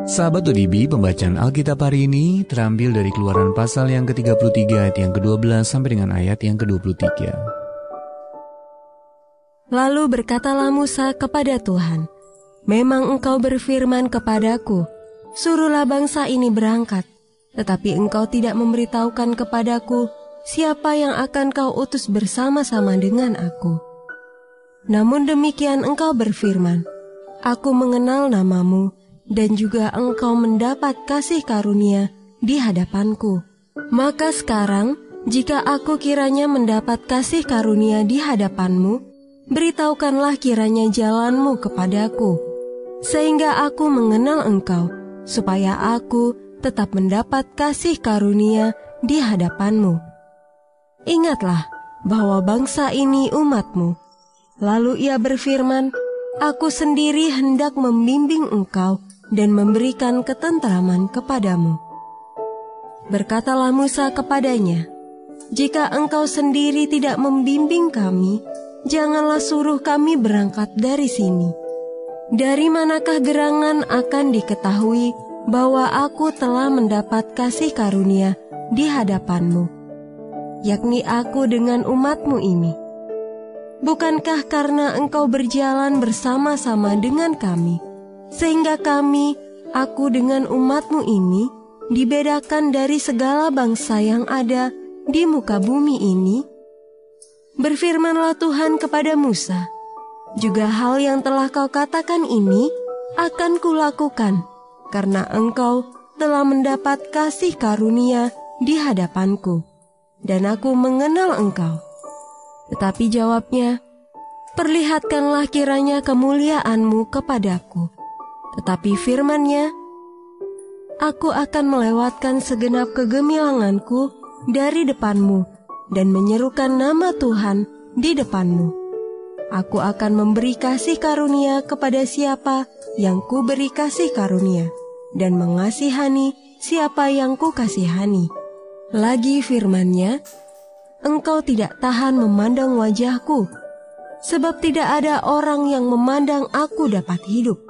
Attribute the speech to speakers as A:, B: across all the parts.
A: Sahabat ODB, pembacaan Alkitab hari ini terambil dari Keluaran pasal yang ke-33 ayat yang ke-12 sampai dengan ayat yang ke-23.
B: Lalu berkatalah Musa kepada Tuhan, "Memang engkau berfirman kepadaku, suruhlah bangsa ini berangkat, tetapi engkau tidak memberitahukan kepadaku siapa yang akan kau utus bersama-sama dengan aku. Namun demikian engkau berfirman, aku mengenal namamu, dan juga engkau mendapat kasih karunia di hadapanku. Maka sekarang, jika aku kiranya mendapat kasih karunia di hadapanmu, beritahukanlah kiranya jalanmu kepadaku, sehingga aku mengenal engkau, supaya aku tetap mendapat kasih karunia di hadapanmu. Ingatlah bahwa bangsa ini umatmu." Lalu ia berfirman, "Aku sendiri hendak membimbing engkau dan memberikan ketentraman kepadamu." Berkatalah Musa kepadanya, "Jika engkau sendiri tidak membimbing kami, janganlah suruh kami berangkat dari sini. Dari manakah gerangan akan diketahui bahwa aku telah mendapat kasih karunia di hadapanmu, yakni aku dengan umatmu ini? Bukankah karena engkau berjalan bersama-sama dengan kami, sehingga kami, aku dengan umatmu ini, dibedakan dari segala bangsa yang ada di muka bumi ini?" Berfirmanlah Tuhan kepada Musa, "Juga hal yang telah kau katakan ini akan kulakukan, karena engkau telah mendapat kasih karunia di hadapanku, dan aku mengenal engkau." Tetapi jawabnya, "Perlihatkanlah kiranya kemuliaanmu kepadaku." Tetapi firman-Nya, "Aku akan melewatkan segenap kegemilanganku dari depanmu dan menyerukan nama Tuhan di depanmu. Aku akan memberi kasih karunia kepada siapa yang kuberi kasih karunia, dan mengasihani siapa yang kukasihani." Lagi firman-Nya, "Engkau tidak tahan memandang wajahku, sebab tidak ada orang yang memandang aku dapat hidup."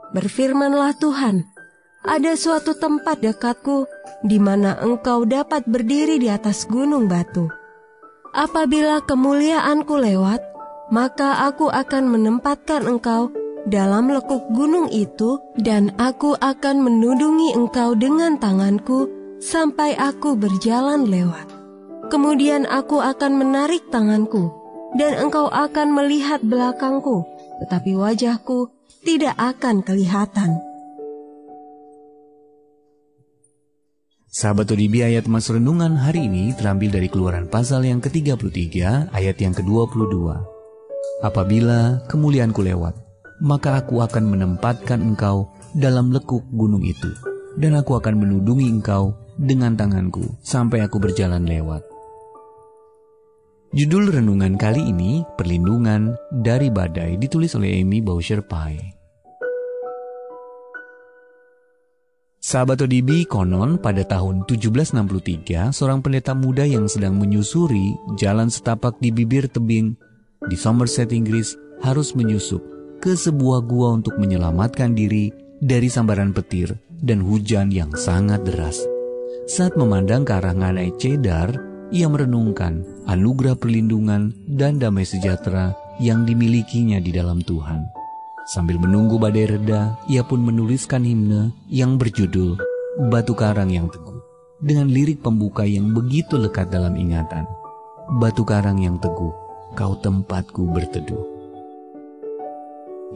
B: Berfirmanlah Tuhan, "Ada suatu tempat dekatku di mana engkau dapat berdiri di atas gunung batu. Apabila kemuliaanku lewat, maka aku akan menempatkan engkau dalam lekuk gunung itu, dan aku akan menudungi engkau dengan tanganku sampai aku berjalan lewat. Kemudian aku akan menarik tanganku, dan engkau akan melihat belakangku, tetapi wajahku tidak akan kelihatan."
A: Sahabat ODB, ayat Mas Renungan hari ini terambil dari Keluaran pasal yang ke-33 ayat yang ke-22. "Apabila kemuliaanku lewat, maka aku akan menempatkan engkau dalam lekuk gunung itu, dan aku akan menudungi engkau dengan tanganku sampai aku berjalan lewat." Judul renungan kali ini, Perlindungan dari Badai, ditulis oleh Amy Bowser Pai. Sahabat ODB, konon pada tahun 1763, seorang pendeta muda yang sedang menyusuri jalan setapak di bibir tebing di Somerset, Inggris, harus menyusup ke sebuah gua untuk menyelamatkan diri dari sambaran petir dan hujan yang sangat deras. Saat memandang ke arah Nganai Cedar, ia merenungkan anugerah perlindungan dan damai sejahtera yang dimilikinya di dalam Tuhan. Sambil menunggu badai reda, ia pun menuliskan himne yang berjudul "Batu Karang yang Teguh" dengan lirik pembuka yang begitu lekat dalam ingatan. "Batu karang yang teguh, kau tempatku berteduh."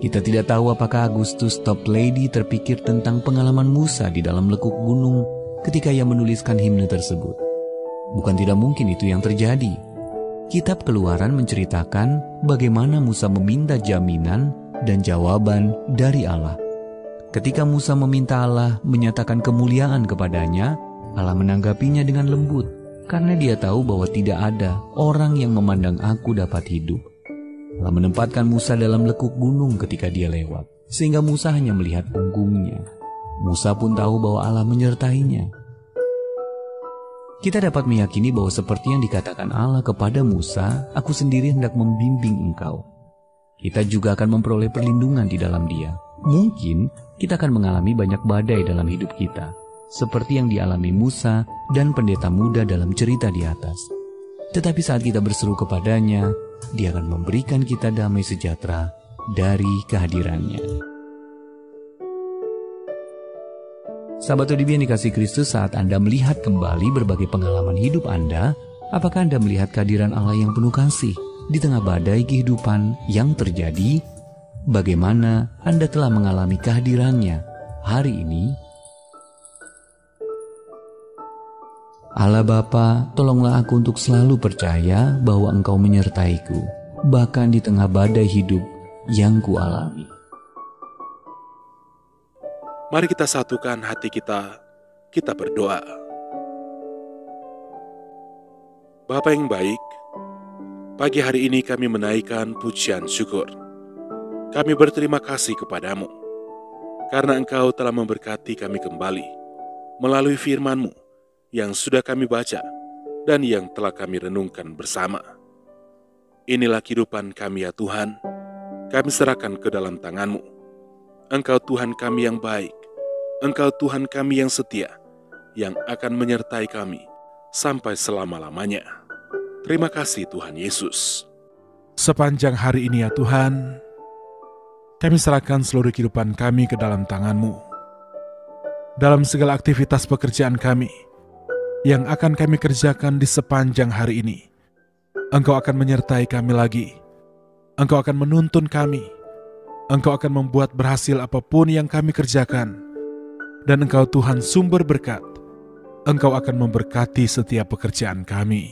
A: Kita tidak tahu apakah Augustus Toplady terpikir tentang pengalaman Musa di dalam lekuk gunung ketika ia menuliskan himne tersebut. Bukan tidak mungkin itu yang terjadi. Kitab Keluaran menceritakan bagaimana Musa meminta jaminan dan jawaban dari Allah. Ketika Musa meminta Allah menyatakan kemuliaan kepadanya, Allah menanggapinya dengan lembut, karena dia tahu bahwa tidak ada orang yang memandang aku dapat hidup. Allah menempatkan Musa dalam lekuk gunung ketika dia lewat, sehingga Musa hanya melihat punggungnya. Musa pun tahu bahwa Allah menyertainya. Kita dapat meyakini bahwa seperti yang dikatakan Allah kepada Musa, "Aku sendiri hendak membimbing engkau." Kita juga akan memperoleh perlindungan di dalam Dia. Mungkin kita akan mengalami banyak badai dalam hidup kita, seperti yang dialami Musa dan pendeta muda dalam cerita di atas. Tetapi saat kita berseru kepadanya, Dia akan memberikan kita damai sejahtera dari kehadirannya. Sahabat ODB yang dikasihi Kristus, saat Anda melihat kembali berbagai pengalaman hidup Anda, apakah Anda melihat kehadiran Allah yang penuh kasih di tengah badai kehidupan yang terjadi? Bagaimana Anda telah mengalami kehadirannya hari ini? Allah Bapa, tolonglah aku untuk selalu percaya bahwa Engkau menyertaiku, bahkan di tengah badai hidup yang kualami.
C: Mari kita satukan hati kita berdoa. Bapa yang baik, pagi hari ini kami menaikkan pujian syukur. Kami berterima kasih kepadamu, karena Engkau telah memberkati kami kembali melalui firman-Mu yang sudah kami baca dan yang telah kami renungkan bersama. Inilah kehidupan kami ya Tuhan, kami serahkan ke dalam tangan-Mu. Engkau Tuhan kami yang baik, Engkau Tuhan kami yang setia, yang akan menyertai kami sampai selama-lamanya. Terima kasih Tuhan Yesus.
D: Sepanjang hari ini ya Tuhan, kami serahkan seluruh kehidupan kami ke dalam tangan-Mu. Dalam segala aktivitas pekerjaan kami yang akan kami kerjakan di sepanjang hari ini, Engkau akan menyertai kami lagi. Engkau akan menuntun kami. Engkau akan membuat berhasil apapun yang kami kerjakan. Dan Engkau Tuhan sumber berkat. Engkau akan memberkati setiap pekerjaan kami.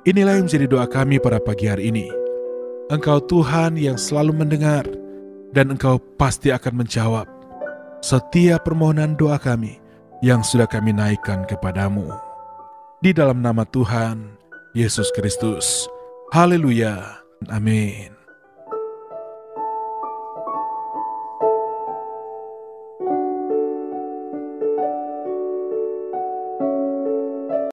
D: Inilah yang menjadi doa kami pada pagi hari ini. Engkau Tuhan yang selalu mendengar, dan Engkau pasti akan menjawab setiap permohonan doa kami yang sudah kami naikkan kepadamu. Di dalam nama Tuhan Yesus Kristus. Haleluya. Amin.